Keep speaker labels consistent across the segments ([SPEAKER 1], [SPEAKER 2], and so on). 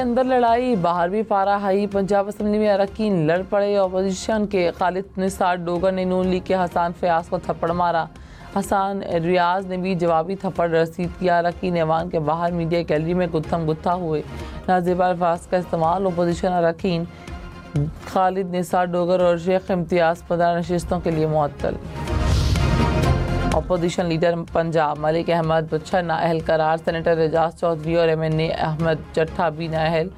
[SPEAKER 1] کے اندر لڑائی باہر بھی پارا ہائی، پنجاب اسمبلی میں اراکین لڑ پڑے، اپوزیشن کے خالد نثار ڈوگر نے نون لیگ کے حسان فیاض کو تھپڑ مارا، حسان ریاض نے بھی جوابی تھپڑ رسید کیا، اراکین ایوان کے باہر میڈیا گیلری میں گتھم گتھا ہوئے، نازیبا الفاظ کا استعمال، اپوزیشن اراکین خالد نثار ڈوگر اور شیخ امتیاز 15 نشستوں کے لیے معطل۔ اپوزیشن لیڈر پنجاب ملک احمد بچھر نااہل قرار، سینیٹر اعجاز چودھری اور MNA احمد چٹھا بھی نااہل۔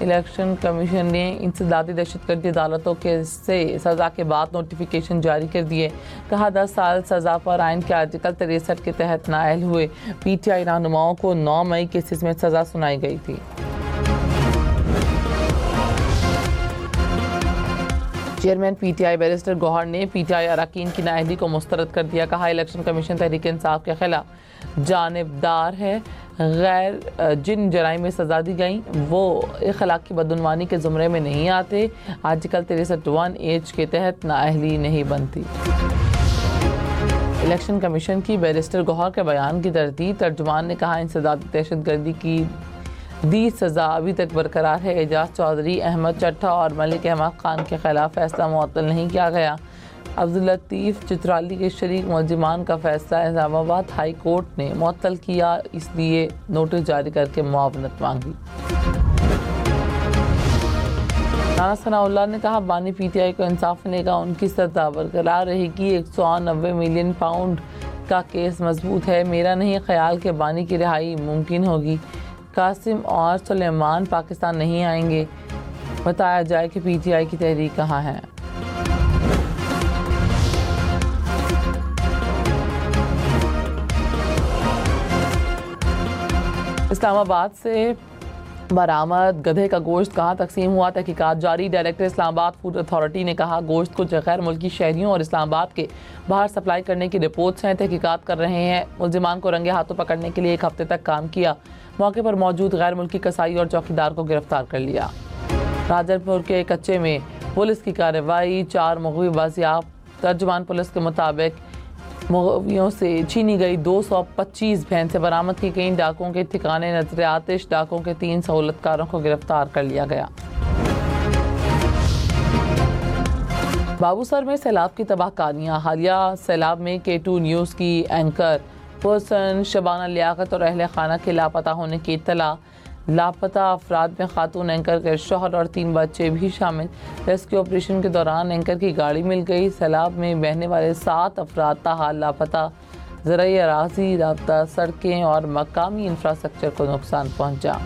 [SPEAKER 1] الیکشن کمیشن نے انسدادی دہشت گردی عدالتوں سے سزا کے بعد نوٹیفیکیشن جاری کر دیے، کہا 10 سال سزا پر آئین کے آرٹیکل 63 کے تحت نااہل ہوئے PTI رہنماؤں کو 9 مئی کیسز میں سزا سنائی گئی تھی۔ چیئرمین PTI بیرسٹر گوہر نے PTI اراکین کی نااہلی کو مسترد کر دیا، کہا الیکشن کمیشن تحریک انصاف کے خلاف جانبدار ہے، جن جرائم میں سزا دی گئیں وہ اخلاقی بدعنوانی کے زمرے میں نہیں آتے، آرٹیکل 63(1)H کے تحت نااہلی نہیں بنتی۔ الیکشن کمیشن کی بیرسٹر گوہر کے بیان کی تردید، ترجمان نے کہا انسدادی دہشت گردی کی دی سزا ابھی تک برقرار ہے، اعجاز چودھری، احمد چٹھا اور ملک احمد خان کے خلاف فیصلہ معطل نہیں کیا گیا۔ عبداللطیف چترالی کے شریک ملزمان کا فیصلہ اسلام آباد ہائی کورٹ نے معطل کیا، اس لیے نوٹس جاری کر کے معاونت مانگی۔ رانا ثناء اللہ نے کہا بانی PTI کو انصاف ملے گا، ان کی سزا برقرار رہے گی، 190 ملین پاؤنڈ کا کیس مضبوط ہے، میرا نہیں خیال کہ بانی کی رہائی ممکن ہوگی، قاسم اور سلیمان پاکستان نہیں آئیں گے، بتایا جائے کہ PTI کی تحریک کہاں ہے۔ اسلام آباد سے برآمد گدھے کا گوشت کہاں تقسیم ہوا، تحقیقات جاری، ڈائریکٹر اسلام آباد فوڈ اتھارٹی نے کہا گوشت کچھ غیر ملکی شہریوں اور اسلام آباد کے باہر سپلائی کرنے کی رپورٹس ہیں، تحقیقات کر رہے ہیں، ملزمان کو رنگے ہاتھوں پکڑنے کے لیے 1 ہفتے تک کام کیا، موقع پر موجود غیر ملکی کسائی اور چوکیدار کو گرفتار کر لیا۔ راجر پور کے کچے میں پولیس کی کارروائی، 4 مغوی بازیاب، ترجمان پولیس کے مطابق مغویوں سے چھینی گئی 225 بھینسیں برآمد کی گئیں، ڈاکوؤں کے ٹھکانے نظر آتش، ڈاکوؤں کے 3 سہولتکاروں کو گرفتار کر لیا گیا۔ بابوسر میں سیلاب کی تباہ کاریاں، حالیہ سیلاب میں K2 نیوز کی اینکر پرسن شبانہ لیاقت اور اہل خانہ کے لاپتہ ہونے کی اطلاع، لاپتہ افراد میں خاتون اینکر کے شوہر اور 3 بچے بھی شامل، ریسکیو آپریشن کے دوران اینکر کی گاڑی مل گئی، سیلاب میں بہنے والے 7 افراد تاحال لاپتہ، زرعی اراضی، رابطہ سڑکیں اور مقامی انفراسٹرکچر کو نقصان پہنچا۔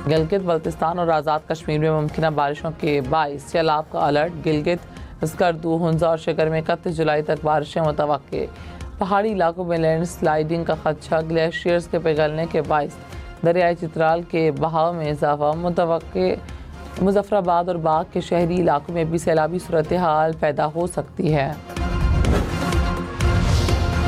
[SPEAKER 1] گلگت بلتستان اور آزاد کشمیر میں ممکنہ بارشوں کے باعث سیلاب کا الرٹ، گلگت، اسکردو، ہنزا اور شکر میں 31 جولائی تک بارشیں متوقع، پہاڑی علاقوں میں لینڈ سلائیڈنگ کا خدشہ، گلیشیئرز کے پگھلنے کے باعث دریائے چترال کے بہاؤ میں اضافہ متوقع، مظفر آباد اور باغ کے شہری علاقوں میں بھی سیلابی صورتحال پیدا ہو سکتی ہے۔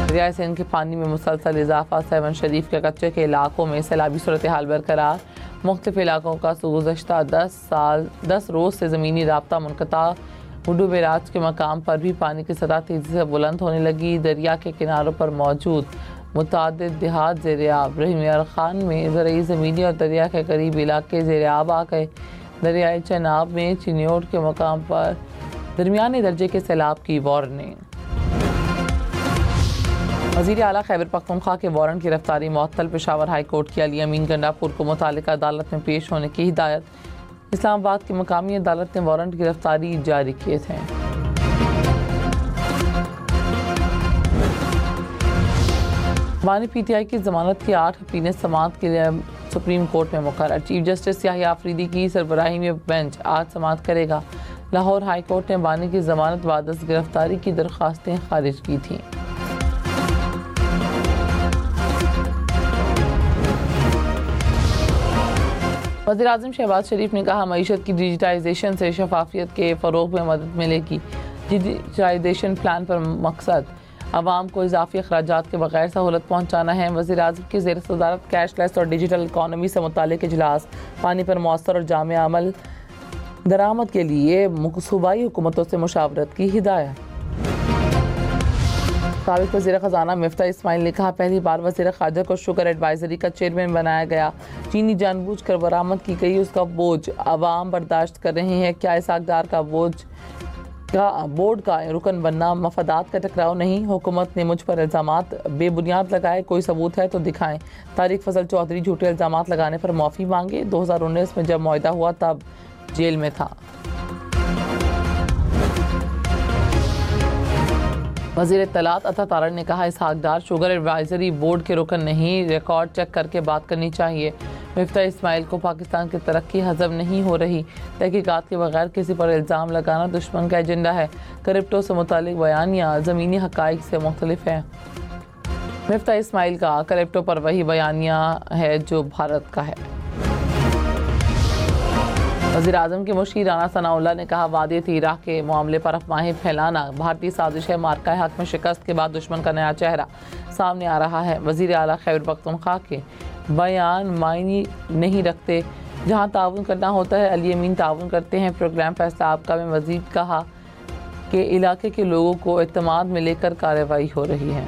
[SPEAKER 1] دریائے سندھ کے پانی میں مسلسل اضافہ، 7 شریف کے کچے کے علاقوں میں سیلابی صورتحال برقرار، مختلف علاقوں کا گزشتہ 10 روز سے زمینی رابطہ منقطع، وڈو بیراج کے مقام پر بھی پانی کی سطح تیزی سے بلند ہونے لگی، دریا کے کناروں پر موجود متعدد دیہات زیر آب، رحیم یار خان میں زرعی زمینی اور دریا کے قریب علاقے زیر آب آ گئے، دریائے چناب میں چنیوٹ کے مقام پر درمیانے درجے کے سیلاب کی وارننگ۔ وزیر اعلیٰ خیبر پختونخوا کے وارنٹ گرفتاری معطل، پشاور ہائی کورٹ کی علی امین گنڈاپور کو متعلقہ عدالت میں پیش ہونے کی ہدایت، اسلام آباد کی مقامی عدالت نے وارنٹ گرفتاری جاری کیے تھے۔ بانی PTI کی ضمانت کی 8 اپیلیں سماعت کے لیے سپریم کورٹ میں مقرر، چیف جسٹس یحییٰ آفریدی کی سربراہی میں بینچ آج سماعت کرے گا۔ لاہور ہائی کورٹ نے بانی کی ضمانت بعد از گرفتاری کی درخواستیں خارج کی تھیں۔ وزیر اعظم شہباز شریف نے کہا معیشت کی ڈیجیٹائزیشن سے شفافیت کے فروغ میں مدد ملے گی، ڈیجیٹائزیشن پلان پر مقصد عوام کو اضافی اخراجات کے بغیر سہولت پہنچانا ہے۔ وزیر اعظم کی زیر صدارت کیش لیس اور ڈیجیٹل اکانومی سے متعلق اجلاس، پانی پر مؤثر اور جامع عمل درآمد کے لیے صوبائی حکومتوں سے مشاورت کی ہدایت۔ سابق وزیر خزانہ مفتاح اسماعیل نے کہا پہلی بار وزیر خارجہ کو شوگر ایڈوائزری کا چیئرمین بنایا گیا. چینی جان بوجھ کر برآمد کی گئی اس کا بوجھ عوام برداشت کر رہے ہیں. کیا اسحاق ڈار کا بورڈ کا رکن بننا مفادات کا ٹکراؤ نہیں؟ حکومت نے مجھ پر الزامات بے بنیاد لگائے، کوئی ثبوت ہے تو دکھائیں. طارق فضل چودھری جھوٹے الزامات لگانے پر معافی مانگے. 2019 میں جب معاہدہ ہوا تب جیل میں تھا. وزیر اطلاعات عطا تارڑ نے کہا Ishaq Dar sugar advisory board کے رکن نہیں، ریکارڈ چیک کر کے بات کرنی چاہیے. مفتاح اسماعیل کو پاکستان کی ترقی ہضم نہیں ہو رہی. تحقیقات کے بغیر کسی پر الزام لگانا دشمن کا ایجنڈا ہے. کرپٹو سے متعلق بیانیہ زمینی حقائق سے مختلف ہے. مفتاح اسماعیل کا کرپٹو پر وہی بیانیہ ہے جو بھارت کا ہے. وزیر اعظم کے مشیر رانا ثناء اللہ نے کہا وادی تیراہ کے معاملے پر افواہیں پھیلانا بھارتی سازش ہے. مارکہ حق میں شکست کے بعد دشمن کا نیا چہرہ سامنے آ رہا ہے. وزیر اعلیٰ خیبر پختونخوا کے بیان معنی نہیں رکھتے. جہاں تعاون کرنا ہوتا ہے علی امین تعاون کرتے ہیں. پروگرام فیصلہ آپ میں مزید کہا کہ علاقے کے لوگوں کو اعتماد میں لے کر کارروائی ہو رہی ہے.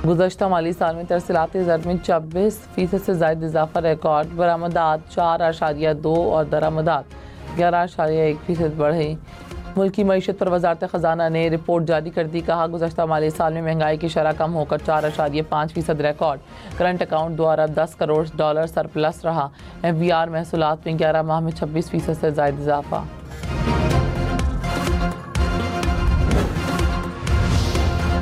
[SPEAKER 1] گزشتہ مالی سال میں ترسیلاتی زر میں 26% سے زائد اضافہ ریکارڈ. برآمدات 4.2 اور درآمدات 11.1% بڑھے. ملکی معیشت پر وزارت خزانہ نے رپورٹ جاری کر دی. کہا گزشتہ مالی سال میں مہنگائی کی شرح کم ہو کر 4.5% ریکارڈ. کرنٹ اکاؤنٹ 2 ارب 10 کروڑ ڈالر سرپلس رہا. FBR محصولات میں 11 ماہ میں 26% سے زائد اضافہ.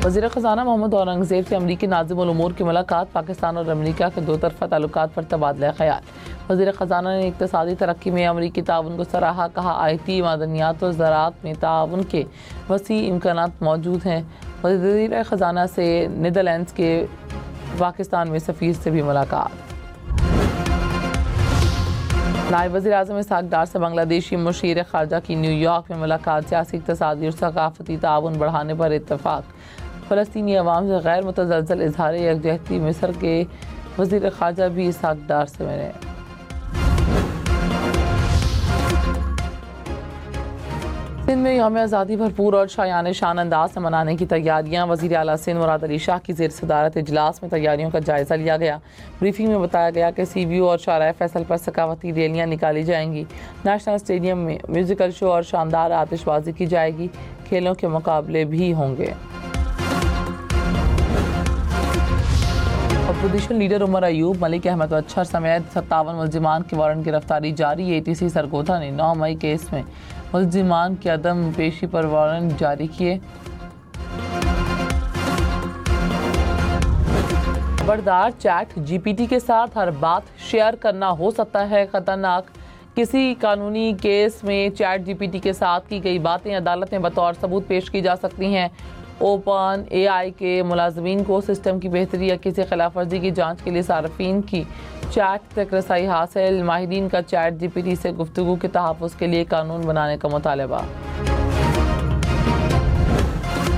[SPEAKER 1] وزیر خزانہ محمد اورنگزیب سے امریکی ناظم الامور کی ملاقات. پاکستان اور امریکہ کے دو طرفہ تعلقات پر تبادلہ خیال. وزیر خزانہ نے اقتصادی ترقی میں امریکی تعاون کو سراہا. کہا IT معدنیات اور زراعت میں تعاون کے وسیع امکانات موجود ہیں. وزیر خزانہ سے نیدرلینڈز کے پاکستان میں سفیر سے بھی ملاقات. نائب وزیر اعظم اسحاق ڈار سے بنگلہ دیشی مشیر خارجہ کی نیو یارک میں ملاقات. سیاسی اقتصادی اور ثقافتی تعاون بڑھانے پر اتفاق. فلسطینی عوام سے غیر متزلزل اظہار یکجہتی. مصر کے وزیر خارجہ بھی اسحاق ڈار سے ملے. سندھ میں یوم آزادی بھرپور اور شایان شان انداز سے منانے کی تیاریاں. وزیر اعلیٰ سندھ مراد علی شاہ کی زیر صدارت اجلاس میں تیاریوں کا جائزہ لیا گیا. بریفنگ میں بتایا گیا کہ CBO اور شارع فیصل پر ثقافتی ریلیاں نکالی جائیں گی. نیشنل اسٹیڈیم میں میوزیکل شو اور شاندار آتش بازی کی جائے گی. کھیلوں کے مقابلے بھی ہوں گے. اپوزیشن لیڈر عمر ایوب، ملک احمد اچھر سمیت 57 ملزمان کی وارنٹ گرفتاری جاری. ATC سرگودا نے 9 مئی کیس میں ملزمان کی عدم پیشی پر وارنٹ جاری کیے. خبردار، چیٹ GPT کے ساتھ ہر بات شیئر کرنا ہو سکتا ہے خطرناک. کسی قانونی کیس میں چیٹ GPT کے ساتھ کی گئی باتیں عدالت میں بطور ثبوت پیش کی جا سکتی ہیں. اوپن AI کے ملازمین کو سسٹم کی بہتری یا کسی خلاف ورزی کی جانچ کے لیے صارفین کی چیٹ تک رسائی حاصل. ماہرین کا چیٹ GPT سے گفتگو کے تحفظ کے لیے قانون بنانے کا مطالبہ.